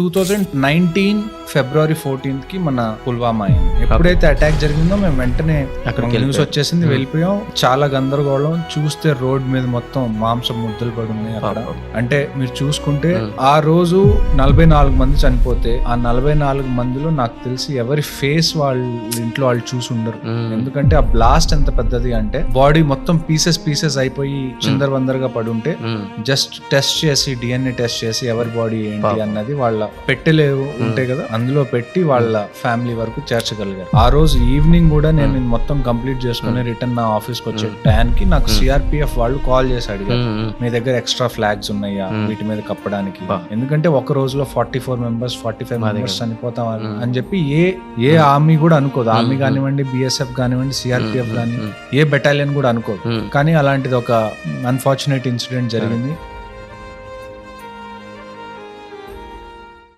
2019 ఫిబ్రవరి 14th కి మన పుల్వామా అయింది. ఎప్పుడైతే అటాక్ జరిగిందో మేము వెంటనే న్యూస్ వచ్చేసింది, వెళ్ళిపోయాం. చాలా గందరగోళం, చూస్తే రోడ్ మీద మొత్తం మాంసం ముద్దలు పడి ఉన్నాయి అక్కడ. అంటే మీరు చూసుకుంటే ఆ రోజు 44 మంది చనిపోతే ఆ 44 మందిలో నాకు తెలిసి ఎవరి ఫేస్ వాళ్ళ ఇంట్లో వాళ్ళు చూసి ఉండరు. ఎందుకంటే ఆ బ్లాస్ట్ ఎంత పెద్దది అంటే బాడీ మొత్తం పీసెస్ అయిపోయి చిందరవందరగా పడి ఉంటే జస్ట్ టెస్ట్ చేసి DNA టెస్ట్ చేసి ఎవరి బాడీ ఏంటి అన్నది వాళ్ళ పెట్టలేవు ఉంటాయి కదా, అందులో పెట్టి వాళ్ళ ఫ్యామిలీ వరకు చేర్చగలిగారు. ఆ రోజు ఈవినింగ్ కూడా నేను మొత్తం కంప్లీట్ చేసుకుని రిటర్న్ నా ఆఫీస్ కి వచ్చే టైంకి నాకు CRPF వాళ్ళు కాల్ చేసి అడిగారు, మీ దగ్గర ఎక్స్ట్రా ఫ్లాగ్స్ ఉన్నాయా వీటి మీద కప్పడానికి, ఎందుకంటే ఒక రోజులో 44 మెంబర్స్ 45 మెంబర్స్ చనిపోతాం అని చెప్పి ఏ ఆర్మీ కూడా అనుకోదు. ఆర్మీ కానివ్వండి, BSF కానివ్వండి, CRPF కానీ ఏ బెటాలియన్ కూడా అనుకోదు. కానీ అలాంటిది ఒక అన్ఫార్చునేట్ ఇన్సిడెంట్ జరిగింది.